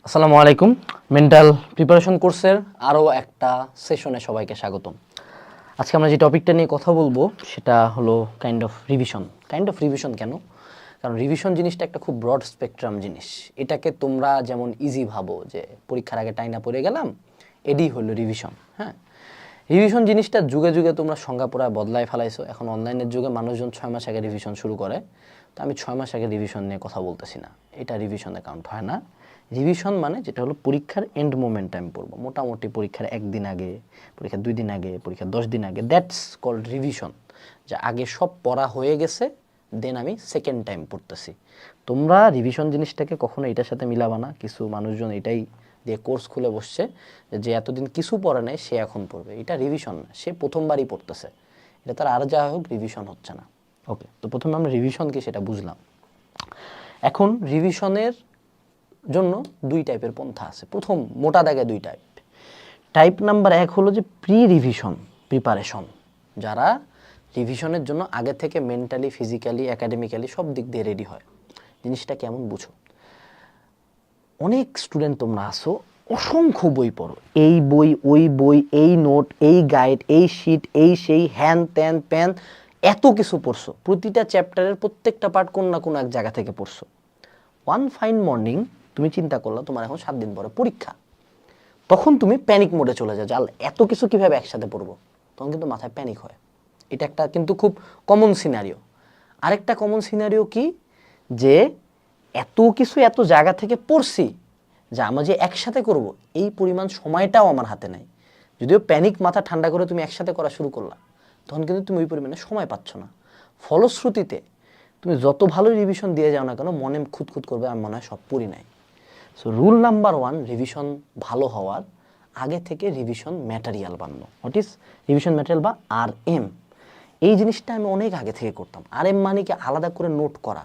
আসসালামু আলাইকুম। Mental preparation কোর্সের আরও একটা সেশনে সবাইকে স্বাগতম। আজকে আমরা যে টপিকটা নিয়ে কথা বলবো সেটা হলো কাইন্ড অফ রিভিশন কেন? কারণ রিভিশন জিনিসটা একটা খুব ব্রড স্পেকট্রাম জিনিস। এটাকে তোমরা যেমন ইজি ভাবো যে পরীক্ষার আগে টাইনা পড়ে গেলাম, এডি হলো রিভিশন। হ্যাঁ, রিভিশন জিনিসটা যুগে যুগে তোমরা সংজ্ঞা পুরা বদলায় ফেলাইছো। এখন অনলাইনের যুগে মানুষজন 6 মাস আগে রিভিশন শুরু করে। তো আমি 6 মাস আগে রিভিশন নিয়ে কথা বলতেছি না, এটা রিভিশনে কাউন্ট হয় না। রিভিশন মানে যেটা হলো পরীক্ষার এন্ড মোমেন্ট আমি পড়বো, মোটামুটি পরীক্ষার 1 দিন আগে, পরীক্ষার 2 দিন আগে, পরীক্ষার 10 দিন আগে, দ্যাটস কল্ড রিভিশন। যা আগে সব পড়া হয়ে গেছে, দেন আমি সেকেন্ড টাইম পড়তেছি। তোমরা রিভিশন জিনিসটাকে কখনো এটার সাথে মিলাবা না। কিছু মানুষজন এটাই দিয়ে কোর্স খুলে বসছে যে এতদিন কিছু পড়ে নেই, সে এখন পড়বে। এটা রিভিশন না, সে প্রথমবারই পড়তেছে। এটা তার আর যা হোক রিভিশন হচ্ছে না। ওকে, তো প্রথমে আমরা রিভিশন কি সেটা বুঝলাম। এখন রিভিশনের জন্য 2 টাইপের পন্থা আছে। প্রথম মোটা দাগে 2 টাইপ। টাইপ নাম্বার 1 হলো যে প্রি রিভিশন প্রিপারেশন, যারা রিভিশনের জন্য আগে থেকে মেন্টালি, ফিজিক্যালি, একাডেমিক্যালি সব দিক দিয়ে রেডি হয়। জিনিসটা কেমন বুঝো? অনেক স্টুডেন্ট তোমরা আসো, অসংখ্য বই পড়ো, এই বই ওই বই, এই নোট, এই গাইড, এই শিট, এই সেই, হ্যান ত্যান প্যান, এত কিছু পড়ছো। প্রতিটা চ্যাপ্টারের প্রত্যেকটা পার্ট কোন না কোন এক জায়গা থেকে পড়ছো। ওয়ান ফাইন মর্নিং তুমি চিন্তা করলা তোমার এখন 7 দিন পরে পরীক্ষা। তখন তুমি প্যানিক মোডে চলে যাও, জাল এত কিছু কিভাবে একসাথে পড়বো। তখন কিন্তু মাথায় প্যানিক হয়। এটা একটা কিন্তু খুব কমন সিনারিও। আরেকটা কমন সিনারিও কি, যে এত কিছু এত জায়গা থেকে পড়ছি, যা আমরা যে একসাথে করব এই পরিমাণ সময়টাও আমার হাতে নাই। যদিও প্যানিক মাথা ঠান্ডা করে তুমি একসাথে করা শুরু করলা, তখন কিন্তু তুমি ওই পরিমাণে সময় পাচ্ছ না। ফলশ্রুতিতে তুমি যত ভালো রিভিশন দিয়ে যাও না কেন, মনে খুঁতখুত করবে আমি মনে হয় সব পড়ি নাই। সো রুল নাম্বার 1 রিভিশন ভালো হওয়ার আগে থেকে রিভিশন ম্যাটেরিয়াল বানানো। হোয়াট ইজ রিভিশন ম্যাটেরিয়াল বা RM? এই জিনিসটা আমি অনেক আগে থেকে করতাম। RM মানে কি আলাদা করে নোট করা,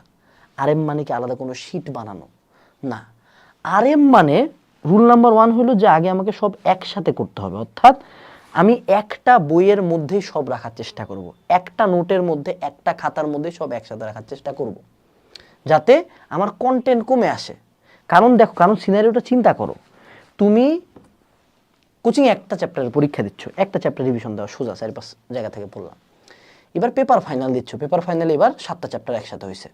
RM মানে কি আলাদা কোনো শিট বানানো না। RM মানে রুল নাম্বার 1 হলো যে আগে আমাকে সব একসাথে করতে হবে। অর্থাৎ আমি একটা বইয়ের মধ্যেই সব রাখার চেষ্টা করব, একটা নোটের মধ্যে, একটা খাতার মধ্যে সব একসাথে রাখার চেষ্টা করব, যাতে আমার কন্টেন্ট কমে আসে। কারণ দেখো, কারণ সিনারিওটা চিন্তা করো, তুমি কোচিং একটা চ্যাপ্টারের পরীক্ষা দিচ্ছ, একটা চ্যাপ্টার রিভিশন দেওয়া সোজা 4-5 জায়গা থেকে পড়লাম। এবার পেপার ফাইনাল দিচ্ছ, পেপার ফাইনালে এবার 7টা চ্যাপ্টার একসাথে হয়েছে।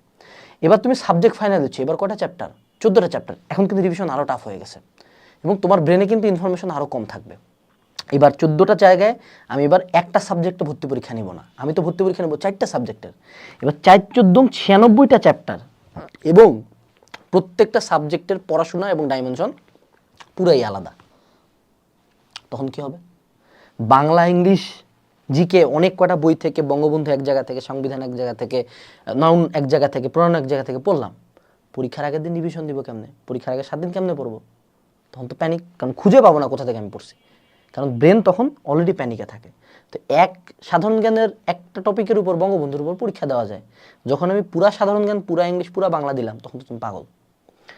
এবার তুমি সাবজেক্ট ফাইনাল দিচ্ছ, এবার কটা চ্যাপ্টার? 14টা চ্যাপ্টার। এখন কিন্তু রিভিশন আরও টাফ হয়ে গেছে এবং তোমার ব্রেনে কিন্তু ইনফরমেশন আরও কম থাকবে। এবার 14টা জায়গায় আমি এবার একটা সাবজেক্টে ভর্তি পরীক্ষা নিব না, আমি তো ভর্তি পরীক্ষা নেব 4টা সাবজেক্টের। এবার 4-14 96টা চ্যাপ্টার এবং প্রত্যেকটা সাবজেক্টের পড়াশোনা এবং ডাইমেনশন পুরাই আলাদা। তখন কি হবে? বাংলা, ইংলিশ, জিকে অনেক কটা বই থেকে, বঙ্গবন্ধু এক জায়গা থেকে, সংবিধান এক জায়গা থেকে, নাউন এক জায়গা থেকে, পুরাণ এক জায়গা থেকে পড়লাম। পরীক্ষার আগের দিন রিভিশন দিব কেমনে? পরীক্ষার আগে 7 দিন কেমনে পড়বো? তখন তো প্যানিক, কারণ খুঁজে পাবো না কোথা থেকে আমি পড়ছি, কারণ ব্রেন তখন অলরেডি প্যানিকে থাকে। তো এক সাধারণ জ্ঞানের একটা টপিকের উপর, বঙ্গবন্ধুর উপর পরীক্ষা দেওয়া যায়। যখন আমি পুরা সাধারণ জ্ঞান, পুরা ইংলিশ, পুরা বাংলা দিলাম, তখন তো তুমি পাগল।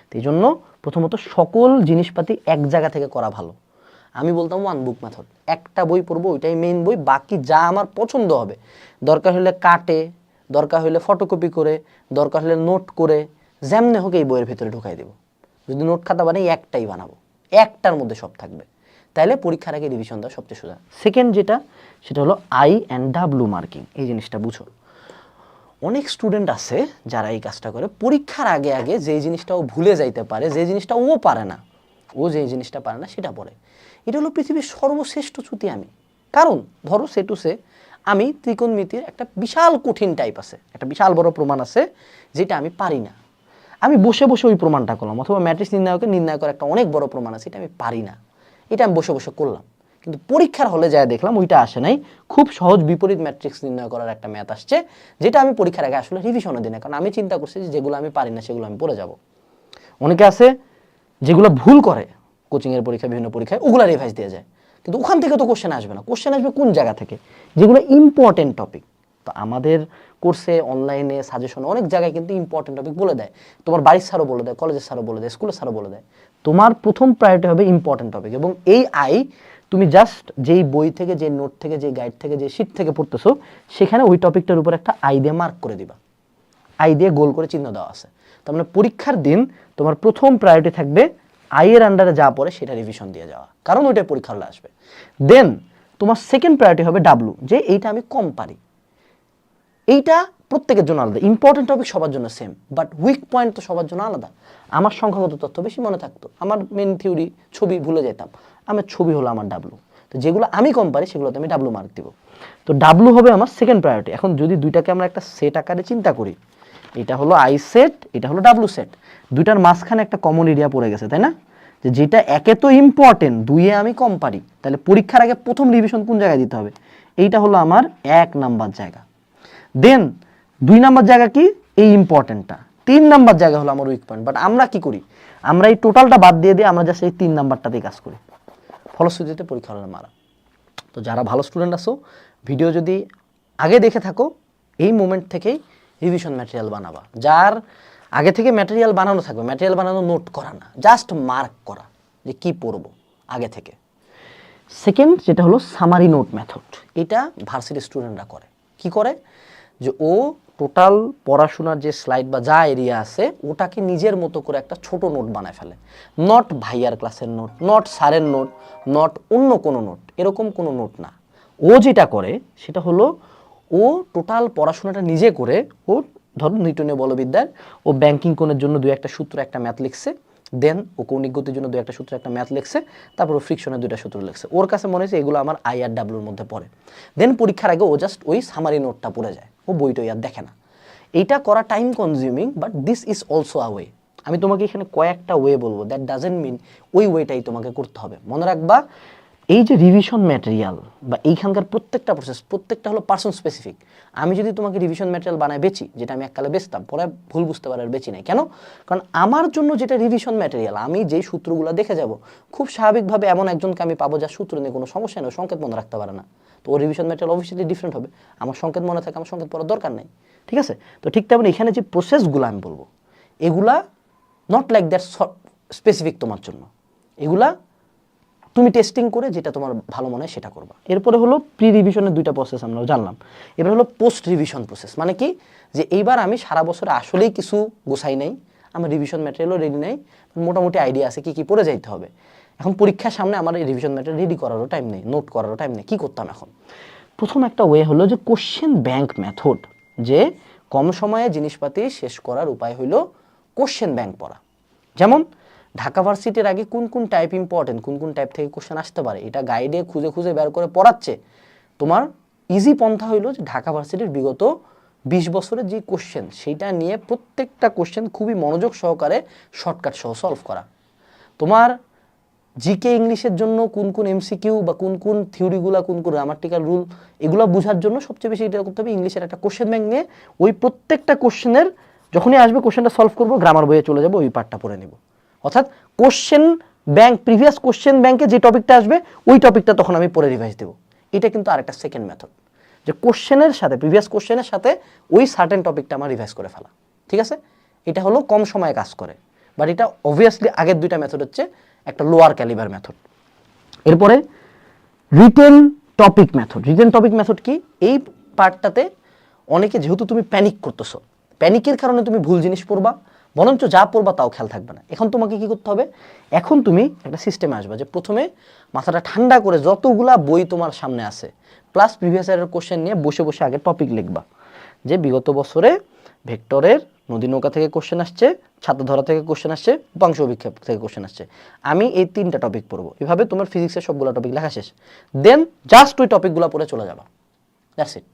তো এই জন্য প্রথমত সকল জিনিসপাতি এক জায়গা থেকে করা ভালো। আমি বলতাম 1 বুক মেথড, একটা বই পড়বো, ওইটাই মেইন বই, বাকি যা আমার পছন্দ হবে, দরকার হলে কাটে, দরকার হলে ফটোকপি করে, দরকার হলে নোট করে, যেমনে হোক এই বইয়ের ভিতরে ঢুকাই দেবো। যদি নোট খাতা বানাই, একটাই বানাবো, একটার মধ্যে সব থাকবে। তাইলে পরীক্ষার আগে রিভিশন দেওয়া সবচেয়ে সোজা। সেকেন্ড যেটা, সেটা হলো I&W মার্কিং। এই জিনিসটা বুঝো। অনেক স্টুডেন্ট আছে যারা এই কাজটা করে, পরীক্ষার আগে আগে যে জিনিসটা ও ভুলে যাইতে পারে, যে জিনিসটা ও পারে না, ও যে জিনিসটা পারে না সেটা পড়ে। এটা হলো পৃথিবীর সর্বশ্রেষ্ঠ চ্যুতি আমি। কারণ ধরো সে টু সে আমি ত্রিকোণমিতির একটা বিশাল কঠিন টাইপ আছে, একটা বিশাল বড় প্রমাণ আছে যেটা আমি পারি না, আমি বসে বসে ওই প্রমাণটা করলাম। অথবা ম্যাট্রিক্স নির্ণায়কের একটা অনেক বড় প্রমাণ আছে, এটা আমি পারি না, এটা আমি বসে বসে করলাম। কিন্তু পরীক্ষার হলে যায় দেখলাম ওইটা আসে নাই, খুব সহজ বিপরীত ম্যাট্রিক্স নির্ণয় করার একটা ম্যাথ আসছে, যেটা আমি পরীক্ষার আগে আসলে রিভিশনে দিই না, কারণ আমি চিন্তা করছি যে যেগুলো আমি পারি না সেগুলো আমি পড়ে যাব। অনেকে আছে যেগুলো ভুল করে কোচিংয়ের পরীক্ষায়, বিভিন্ন পরীক্ষায় ওগুলো রিভাইজ দিয়ে যায়, কিন্তু ওখান থেকে তো কোশ্চেন আসবে না। কোশ্চেন আসবে কোন জায়গা থেকে? যেগুলো ইম্পর্টেন্ট টপিক। তো আমাদের কোর্সে, অনলাইনে, সাজেশনে অনেক জায়গায় কিন্তু ইম্পর্টেন্ট টপিক বলে দেয়। তোমার বাড়ির স্যারও বলে দেয়, কলেজের স্যারও বলে দেয়, স্কুলের স্যারও বলে দেয়। তোমার প্রথম প্রায়োরিটি হবে ইম্পর্টেন্ট টপিক, এবং এই তুমি জাস্ট যেই বই থেকে, যে নোট থেকে, যে গাইড থেকে, যে শিট থেকে পড়তেছো, সেখানে ওই টপিকটার উপর একটা দিয়ে মার্ক করে দিবা, দিয়ে গোল করে চিহ্ন দেওয়া আছে। তার মানে পরীক্ষার দিন তোমার প্রথম প্রায়োরিটি থাকবে আই এর আন্ডারে যা পড়ে সেটা রিভিশন দিয়ে যাওয়া, কারণ ওইটা পরীক্ষা হলে আসবে। দেন তোমার সেকেন্ড প্রায়োরিটি হবে ডাব্লু, যে এইটা আমি কম পারি। এইটা প্রত্যেকের জন্য আলাদা, ইম্পর্টেন্ট টপিক সবার জন্য সেম, বাট উইক পয়েন্ট তো সবার জন্য আলাদা। আমার সংখ্যাগত তথ্য বেশি মনে থাকতো, আমার মেন থিওরি ছবি ভুলে যেতাম, আমার ছবি হলো আমার ডাব্লু। তো যেগুলো আমি কম পারি সেগুলোতে আমি ডাব্লু মার্ক দিব। তো ডাব্লু হবে আমার সেকেন্ড প্রায়োরিটি। এখন যদি দুইটাকে আমরা একটা সেট আকারে চিন্তা করি, এটা হলো আই সেট, এটা হলো ডাব্লু সেট, দুইটার মাঝখানে একটা কমন এরিয়া পড়ে গেছে, তাই না? যে যেটা একে তো ইম্পর্টেন্ট, দুইয়ে আমি কম পারি, তাহলে পরীক্ষার আগে প্রথম রিভিশন কোন জায়গায় দিতে হবে? এইটা হলো আমার 1 নাম্বার জায়গা। দেন 2 নাম্বার জায়গা কি? এই ইম্পর্টেন্টটা। 3 নাম্বার জায়গা হলো আমার উইক পয়েন্ট। বাট আমরা কি করি? আমরা এই টোটালটা বাদ দিয়ে আমরা জাস্ট এই 3 নাম্বারটাতেই কাজ করি, ফলশ্রুতিতে পরীক্ষা হলে মারা। তো যারা ভালো স্টুডেন্ট আছো, ভিডিও যদি আগে দেখে থাকো, এই মোমেন্ট থেকেই রিভিশন ম্যাটেরিয়াল বানাবা। যার আগে থেকে ম্যাটেরিয়াল বানানো থাকবে, ম্যাটেরিয়াল বানানো নোট করা না, জাস্ট মার্ক করা যে কি পড়বো আগে থেকে। সেকেন্ড যেটা হলো সামারি নোট মেথড, এটা ভার্সিটি স্টুডেন্টরা করে। কি করে? যে ও টোটাল পড়াশোনার যে স্লাইড বা যা এরিয়া আছে ওটাকে নিজের মতো করে একটা ছোট নোট বানায় ফেলে। নট ভাইয়ার ক্লাসের নোট, নট স্যারের নোট, নট অন্য কোনো নোট, এরকম কোনো নোট না। ও যেটা করে সেটা হলো ও টোটাল পড়াশোনাটা নিজে করে, ও ধরো নিউটনীয় বলবিদ্যার ও ব্যাংকিং কোণের জন্য 2-1টা সূত্র একটা ম্যাথ লিখছে, দেন ও কৌণিক গতির জন্য 2-1টা সূত্র একটা ম্যাথ লিখছে, তারপর ও ফ্রিকশনের 2টা সূত্র লিখছে। ওর কাছে মনে হয়েছে এগুলো আমার আই আর ডাব্লুর মধ্যে পড়ে। দেন পরীক্ষার আগে ও জাস্ট ওই সামারি নোটটা পড়ে যায়, ও বইটই আর দেখে না। এইটা করা time consuming, but this is also a way. আমি তোমাকে এখানে কয়েকটা ওয়ে বলবো, দ্যাট ডাজেন্ট মিন ওই ওয়েটাই তোমাকে করতে হবে। মনে রাখবা, এই যে রিভিশন ম্যাটেরিয়াল বা এইখানকার প্রত্যেকটা প্রসেস, প্রত্যেকটা হলো পার্সন স্পেসিফিক। আমি যদি তোমাকে রিভিশন ম্যাটেরিয়াল বানায় বেচি, যেটা আমি এককালে বেচতাম, পরে ভুল বুঝতে পারার বেচি নাই কেন? কারণ আমার জন্য যেটা রিভিশন ম্যাটেরিয়াল, আমি যেই সূত্রগুলো দেখে যাব, খুব স্বাভাবিকভাবে এমন একজনকে আমি পাবো যার সূত্র নিয়ে কোনো সমস্যা নেই, সংকেত মনে রাখতে পারে না। তো ওর রিভিশন ম্যাটেরিয়াল অবভিয়াসলি ডিফারেন্ট হবে। আমার সংকেত মনে থাকে, আমার সংকেত পড়ার দরকার নেই, ঠিক আছে? তো ঠিক তেমন এখানে যে প্রসেসগুলো আমি বলবো, এগুলা নট লাইক দ্যাট স্পেসিফিক তোমার জন্য, এগুলা তুমি টেস্টিং করে যেটা তোমার ভালো মনে হয় সেটা করবা। এরপরে হলো প্রি রিভিশনের 2টা প্রসেস আমরা জানলাম। এবার হলো পোস্ট রিভিশন প্রসেস। মানে কি? যে এইবার আমি সারা বছরে আসলেই কিছু গোছাই নাই, আমার রিভিশন ম্যাটেরিয়ালও রেডি নাই, মোটামুটি আইডিয়া আছে কি কি পড়ে যাইতে হবে। এখন পরীক্ষার সামনে আমার এই রিভিশন ম্যাটেরিয়াল রেডি করারও টাইম নেই, নোট করারও টাইম নেই। কি করতাম এখন? প্রথম একটা ওয়ে হলো যে কোশ্চেন ব্যাংক মেথড, যে কম সময়ে জিনিসপাতি শেষ করার উপায় হলো কোশ্চেন ব্যাংক পড়া। যেমন ঢাকা ভার্সিটির আগে কোন কোন টাইপ ইম্পর্টেন্ট, কোন কোন টাইপ থেকে কোশ্চেন আসতে পারে, এটা গাইডে খুঁজে খুঁজে বের করে পড়াচ্ছে। তোমার ইজি পন্থা হইলো যে ঢাকা ভার্সিটির বিগত 20 বছরের যে কোশ্চেন, সেইটা নিয়ে প্রত্যেকটা কোশ্চেন খুবই মনোযোগ সহকারে শর্টকাট সহ সলভ করা। তোমার জিকে ইংলিশের জন্য কোন কোন এমসিকিউ বা কোন কোন থিওরিগুলা, কোন কোন গ্রামাটিক্যাল রুল, এগুলো বোঝার জন্য সবচেয়ে বেশি এটা করতে হবে ইংলিশের একটা কোশ্চেন ব্যাংক নিয়ে, ওই প্রত্যেকটা কোশ্চেনের যখনই আসবে কোশ্চেনটা সলভ করবো, গ্রামার বইয়ে চলে যাবো, ওই পার্টটা পড়ে নেব। অর্থাৎ কোশ্চেন ব্যাংক, প্রিভিয়াস কোশ্চেন ব্যাংকে যে টপিকটা আসবে ওই টপিকটা তখন আমি পড়ে রিভাইজ দেবো। এটা কিন্তু আরেকটা সেকেন্ড মেথড, যে কোশ্চেনের সাথে, প্রিভিয়াস কোশ্চেনের সাথে ওই সার্টেন টপিকটা আমার রিভাইজ করে ফেলা। ঠিক আছে? এটা হলো কম সময়ে কাজ করে, বাট এটা অবভিয়াসলি আগের 2টা মেথড হচ্ছে একটা লোয়ার ক্যালিবার মেথড। এরপরে written topic method. Written topic method কি? এই পার্টটাতে অনেকে, যেহেতু তুমি প্যানিক করতেছো, প্যানিকের কারণে তুমি ভুল জিনিস পড়বা, বরঞ্চ যা পড়বা তাও খেয়াল থাকবে না। এখন তোমাকে কি করতে হবে? এখন তুমি একটা সিস্টেমে আসবে, যে প্রথমে মাথাটা ঠান্ডা করে যতগুলা বই তোমার সামনে আছে প্লাস প্রিভিয়াস ইয়ারের কোশ্চেন নিয়ে বসে বসে আগে টপিক লিখবা, যে বিগত বছরে ভেক্টরের নদী নৌকা থেকে কোশ্চেন আসছে, ছাত্রধরা থেকে কোশ্চেন আসছে, উপাংশ অভিক্ষেপ থেকে কোশ্চেন আসছে, আমি এই 3টা টপিক পড়বো। এভাবে তোমার ফিজিক্সের সবগুলো টপিক লেখা শেষ। দেন জাস্ট ওই টপিকগুলো পড়ে চলে যাবা, দ্যাটস ইট।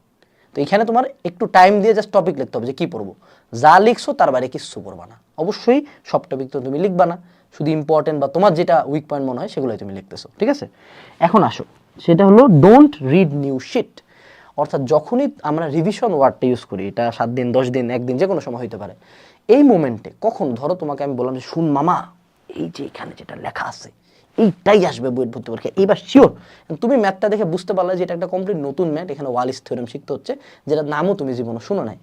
তো এখানে তোমার একটু টাইম দিয়ে জাস্ট টপিক লিখতে হবে যে কী পড়বো। যা লিখছো তার বাইরে কিচ্ছু পড়বা না। অবশ্যই সব টপিক তো তুমি লিখবা না, শুধু ইম্পর্টেন্ট বা তোমার যেটা উইক পয়েন্ট মনে হয় সেগুলোই তুমি লিখতেছো। ঠিক আছে? এখন আসো, সেটা হলো ডোন্ট রিড নিউ শিট। অর্থাৎ যখনই আমরা রিভিশন ওয়ার্ডটা ইউজ করি, এটা 7 দিন, 10 দিন, 1 দিন, যে কোনো সময় হতে পারে, এই মোমেন্টে কখন ধরো তোমাকে আমি বললাম যে শুন মামা, এই যে এখানে যেটা লেখা আছে এইটাই আসবে বইয়ের ভর্তি পরীক্ষা, এইবার শিওর। তুমি ম্যাথটা দেখে বুঝতে পারলে যে এটা একটা কমপ্লিট নতুন ম্যাথ, এখানে ওয়ালিস থিওরেম শিখতে হচ্ছে, যেটার নামও তুমি জীবনে শুনো নাই।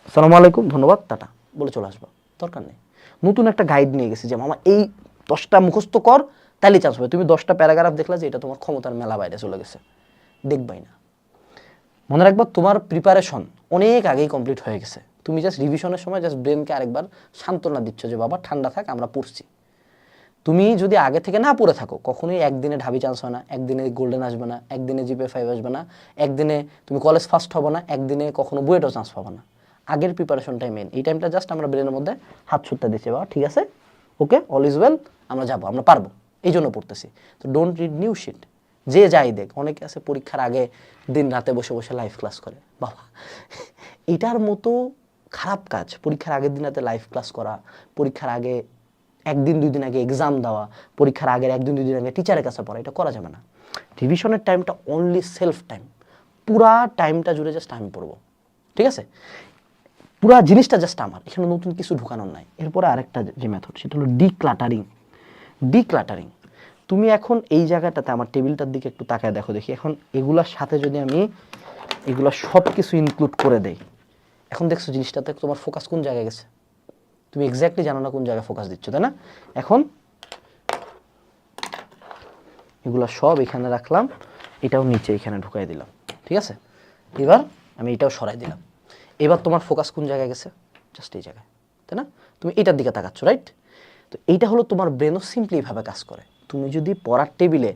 আসসালামু আলাইকুম, ধন্যবাদ, টাটা বলে চলে আসবা, দরকার নেই। নতুন একটা গাইড নিয়ে গেছি যে মামা এই 10টা মুখস্থ কর, তাহলে চান্স হবে। তুমি 10টা প্যারাগ্রাফ দেখলা যে এটা তোমার ক্ষমতার মেলা বাইরে চলে গেছে, দেখবাই না। মনে রাখবা, তোমার প্রিপারেশন অনেক আগেই কমপ্লিট হয়ে গেছে, তুমি জাস্ট রিভিশনের সময় জাস্ট ব্রেনকে আরেকবার সান্ত্বনা দিচ্ছ যে বাবা ঠান্ডা থাক, আমরা পড়ছি। তুমি যদি আগে থেকে না পড়ে থাকো, কখনোই একদিনে ঢাবি চান্স হয় না, একদিনে গোল্ডেন আসবে না, একদিনে GPA 5 আসবে না, একদিনে তুমি কলেজ ফার্স্ট হবে না, একদিনে কখনো বুয়েটও চান্স পাবে না। আগের প্রিপারেশনটাই মেন। এই টাইমটা জাস্ট আমরা ব্রেনের মধ্যে হাত ছুটতে দিচ্ছি, বাবা ঠিক আছে, ওকে, অল ইজ ওয়েল, আমরা যাবো, আমরা পারবো, এই জন্য পড়তেছি। তো ডোন্ট রিড নিউ শিট, যে যাই দেখ। অনেকে আছে পরীক্ষার আগে দিন রাতে বসে বসে লাইভ ক্লাস করে, বাবা এটার মতো খারাপ কাজ পরীক্ষার আগের দিন রাতে লাইভ ক্লাস করা, পরীক্ষার আগে একদিন দুই দিন আগে এক্সাম দেওয়া, পরীক্ষার আগের একদিন দুই দিন আগে টিচারের কাছে পড়া, এটা করা যাবে না। রিভিশনের টাইমটা অনলি সেলফ টাইম, পুরা টাইমটা জুড়ে জাস্ট আমি পড়বো, ঠিক আছে, পুরা জিনিসটা জাস্ট আমার, এখানে নতুন কিছু ঢুকানোর নাই। এরপরে আরেকটা যে মেথড, সেটা হলো ডিক্লাটারিং। ডিক্লাটারিং, তুমি এখন এই জায়গাটাতে আমার টেবিলটার দিকে একটু তাকায় দেখো দেখি, এখন এগুলার সাথে যদি আমি এগুলা সব কিছু ইনক্লুড করে দেই, এখন দেখছো জিনিসটাতে তোমার ফোকাস কোন জায়গায় গেছে, তুমি এক্স্যাক্টলি জানো না কোন জায়গায় ফোকাস দিচ্ছ, তাই না? এখন এগুলো সব এখানে রাখলাম, এটাও নিচে এখানে ঢুকাই দিলাম, ঠিক আছে, এবার আমি এটাও সরাই দিলাম। এবার তোমার ফোকাস কোন জায়গায় গেছে, জাস্ট এই জায়গায়, তাই না? তুমি এটার দিকে তাকাচ্ছ, রাইট? তো এইটা হলো তোমার ব্রেনও সিম্পলি ভাবে কাজ করে। তুমি যদি পড়ার টেবিলে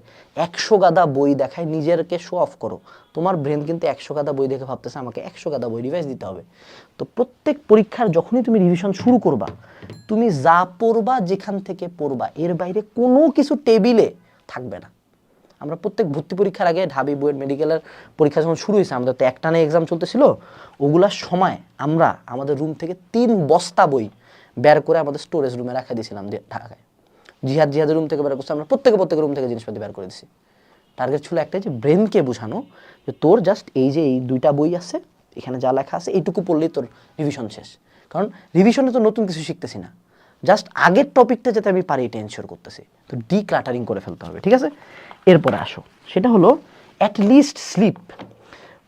100 গাদা বই দেখায় নিজেরকে শো অফ করো, তোমার ব্রেন কিন্তু 100 গাদা বই দেখে ভাবতেছে আমাকে 100 গাদা বই রিভাইজ দিতে হবে। তো প্রত্যেক পরীক্ষার যখনই তুমি রিভিশন শুরু করবা, তুমি যা পড়বা, যেখান থেকে পড়বা, এর বাইরে কোনো কিছু টেবিলে থাকবে না। আমরা প্রত্যেক ভর্তি পরীক্ষার আগে ঢাবি, বুয়েট, মেডিকেলের পরীক্ষা যখন শুরু হয়েছে, আমাদের তো একটানে এক্সাম চলতেছিল, ওগুলার সময় আমরা আমাদের রুম থেকে 3 বস্তা বই বের করে আমাদের স্টোরেজ রুমে রাখা দিয়েছিলাম ঢাকায়। জিহাদের রুম থেকে বের করছে, আমরা প্রত্যেকে রুম থেকে জিনিসপাতি বের করে দিছি। টার্গেট ছিল একটাই, যে ব্রেনকে বোঝানো যে তোর জাস্ট এই যে এই 2টা বই আছে, এখানে যা লেখা আছে এইটুকু পড়লেই তোর রিভিশন শেষ। কারণ রিভিশনে তো নতুন কিছু শিখতেছি না, জাস্ট আগের টপিকটা যাতে আমি পারি এটা এনশিওর করতেছি। তো ডিক্লাটারিং করে ফেলতে হবে, ঠিক আছে? এরপরে আসো, সেটা হলো অ্যাটলিস্ট স্লিপ।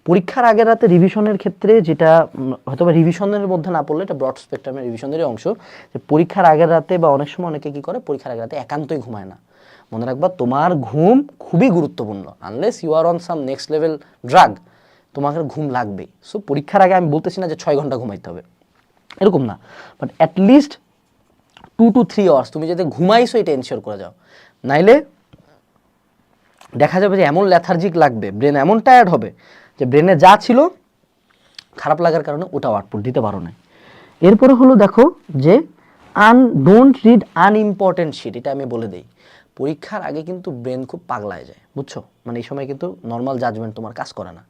পরীক্ষার আগের রাতে রিভিশনের ক্ষেত্রে যেটা হয়তো বা রিভিশনের মধ্যে না পড়লে, এটা ব্রড স্পেকট্রামের রিভিশনেরই অংশ, যে পরীক্ষার আগের রাতে বা অনেক সময় অনেকে কী করে, পরীক্ষার আগের রাতে একান্তই ঘুমায় না। মনে রাখবা, তোমার ঘুম খুবই গুরুত্বপূর্ণ। Unless you are on some next level drug, তোমাকে ঘুম লাগবেই। সো পরীক্ষার আগে আমি বলতেছি না যে 6 ঘন্টা ঘুমাইতে হবে, এরকম না, বাট অ্যাটলিস্ট 2 to 3 আওয়ার্স তুমি যাতে ঘুমাইছো এটা এনশিওর করে যাও। নাইলে দেখা যাবে যে এমন ল্যাথার্জিক লাগবে, ব্রেন এমন টায়ার্ড হবে যে ব্রেনে যা ছিল খারাপ লাগার কারণে ওটাও আউটপুট দিতে পারো না। এরপরে হলো দেখো যে ডোন্ট রিড আনইম্পর্টেন্ট শিট। এটা আমি বলে দিই, পরীক্ষার আগে কিন্তু ব্রেন খুব পাগলায় যায়, বুঝছো? মানে এই সময় কিন্তু নর্মাল জাজমেন্ট তোমার কাজ করে না।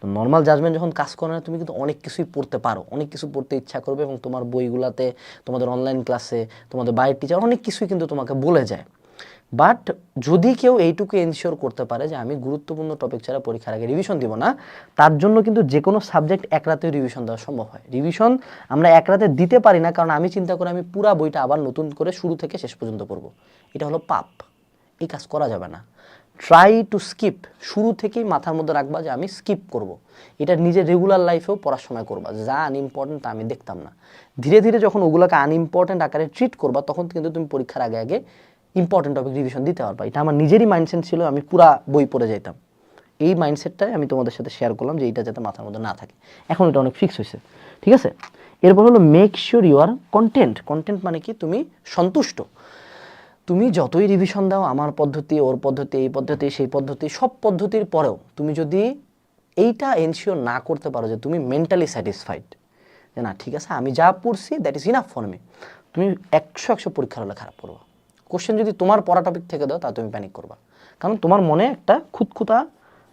তো নর্মাল জাজমেন্ট যখন কাজ করে না, তুমি কিন্তু অনেক কিছুই পড়তে পারো, অনেক কিছু পড়তে ইচ্ছা করবে, এবং তোমার বইগুলাতে, তোমাদের অনলাইন ক্লাসে, তোমাদের বাইরের টিচার অনেক কিছুই কিন্তু তোমাকে বলে যায়। বাট যদি কেউ এইটুকু এনশিওর করতে পারে যে আমি গুরুত্বপূর্ণ টপিক ছাড়া পরীক্ষার আগে রিভিশন দিব না, তার জন্য কিন্তু যে কোনো সাবজেক্ট এক রাতে রিভিশন দেওয়া সম্ভব হয়। রিভিশন আমরা এক রাতে দিতে পারি না, কারণ আমি চিন্তা করি আমি পুরা বইটা আবার নতুন করে শুরু থেকে শেষ পর্যন্ত পড়বো। এটা হলো পাপ, এই কাজ করা যাবে না। ট্রাই টু স্কিপ, শুরু থেকেই মাথার মধ্যে রাখবা যে আমি স্কিপ করব। এটা নিজের রেগুলার লাইফেও পড়ার সময় করবা, যা আনইম্পর্টেন্ট তা আমি দেখতাম না। ধীরে ধীরে যখন ওগুলোকে আনইম্পর্টেন্ট আকারে ট্রিট করবা, তখন কিন্তু তুমি পরীক্ষার আগে আগে ইম্পর্টেন্ট টপিক রিভিশন দিতে পারবা। এটা আমার নিজেরই মাইন্ডসেট ছিল, আমি পুরা বই পড়ে যেতাম। এই মাইন্ডসেটটাই আমি তোমাদের সাথে শেয়ার করলাম যে এইটা যাতে মাথার মধ্যে না থাকে। এখন এটা অনেক ফিক্স হয়েছে, ঠিক আছে? এরপর হলো make sure you are content. Content মানে কি, তুমি সন্তুষ্ট। তুমি যতই রিভিশন দাও, আমার পদ্ধতি, ওর পদ্ধতি, এই পদ্ধতি, সেই পদ্ধতি, সব পদ্ধতির পরেও তুমি যদি এইটা এনশিওর না করতে পারো যে তুমি মেন্টালি স্যাটিসফাইড, যে না ঠিক আছে আমি যা পড়ছি that is enough for me, তুমি 100 পরীক্ষার হলে খারাপ করবা। কোশ্চেন যদি তোমার পড়া টপিক থেকে দাও, তা তুমি প্যানিক করবা, কারণ তোমার মনে একটা খুঁতখুঁতা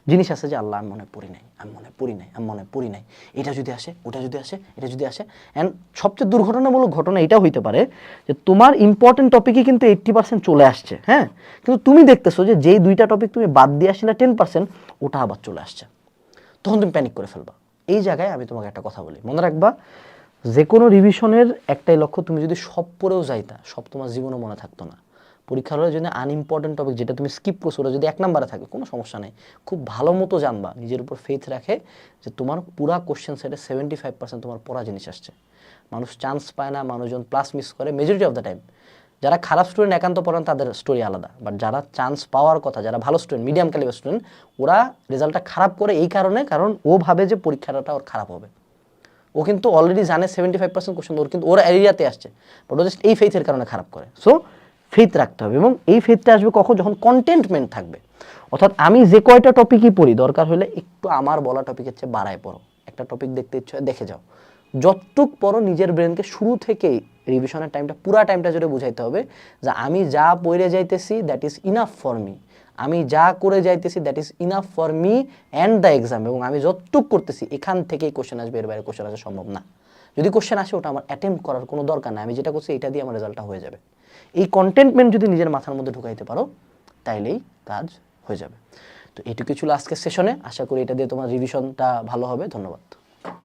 জিনিস আছে যে আল্লাহ আমি মনে পড়ি নাই, এটা যদি আসে, ওটা যদি আসে, এটা যদি আসে। অ্যান্ড সবচেয়ে দুর্ঘটনামূলক ঘটনা এটা হইতে পারে যে তোমার ইম্পর্টেন্ট টপিকে কিন্তু 80% চলে আসছে, হ্যাঁ, কিন্তু তুমি দেখতেছো যে যেই 2টা টপিক তুমি বাদ দিয়ে আসলে 10%, ওটা আবার চলে আসছে, তখন তুমি প্যানিক করে ফেলবা। এই জায়গায় আমি তোমাকে একটা কথা বলি, মনে রাখবা, যে কোনো রিভিশনের একটাই লক্ষ্য, তুমি যদি সব পড়েও যাইতা, সব তোমার জীবনও মনে থাকতো না। পরীক্ষার হলে যদি আনইম্পর্টেন্ট টপিক যেটা তুমি স্কিপ করছো, ওটা যদি 1 নম্বরে থাকে, কোনো সমস্যা নেই, খুব ভালো মতো জানবা, নিজের উপর ফেথ রাখে যে তোমার পুরা কোশ্চেন সেটে 75% তোমার পড়া জিনিস আসছে। মানুষ চান্স পায় না, মানুষজন প্লাস মিস করে মেজরিটি অফ দ্য টাইম। যারা খারাপ স্টুডেন্ট একান্ত পড়েন তাদের স্টোরি আলাদা, বাট যারা চান্স পাওয়ার কথা, যারা ভালো স্টুডেন্ট, মিডিয়াম ক্যালিবার স্টুডেন্ট, ওরা রেজাল্টটা খারাপ করে এই কারণে, কারণ ও ভাবে যে পরীক্ষাটা ওর খারাপ হবে। ও কিন্তু অলরেডি জানে 75% কোশ্চেন ওর কিন্তু ওর এরিয়াতে আসছে, বাট ও জাস্ট এই ফেথের কারণে খারাপ করে। সো ফেথ রাখতে হবে, এবং এই ফেথটা আসবে কখন, যখন কন্টেন্টমেন্ট থাকবে। অর্থাৎ আমি যে কয়টা টপিকই পড়ি, দরকার হলে একটু আমার বলা টপিকের চেয়ে বাড়ায় পড়ো, একটা টপিক দেখতে ইচ্ছে হয় দেখে যাও, যতটুক পড়ো নিজের ব্রেনকে শুরু থেকেই রিভিশনের টাইমটা, পুরা টাইমটা জুড়ে বুঝাইতে হবে যে আমি যা পড়ে যাইতেছি that is enough for me, আমি যা করে যাইতেছি that is enough for me and the exam, এবং আমি যতটুক করতেছি এখান থেকেই কোশ্চেন আসবে, এর বাইরে কোশ্চেন আসা সম্ভব না। যদি কোশ্চেন আসে ওটা আমার অ্যাটেম্প্ট করার কোনো দরকার নেই, আমি যেটা করছি এটা দিয়ে আমার রেজাল্টটা হয়ে যাবে। এই কন্টেন্টমেন্ট যদি নিজের মাথার মধ্যে ঢুকাইতে পারো তাইলেই কাজ হয়ে যাবে। তো এইটুকু ছিল আজকের সেশনে, আশা করি এটা দিয়ে তোমার রিভিশনটা ভালো হবে। ধন্যবাদ।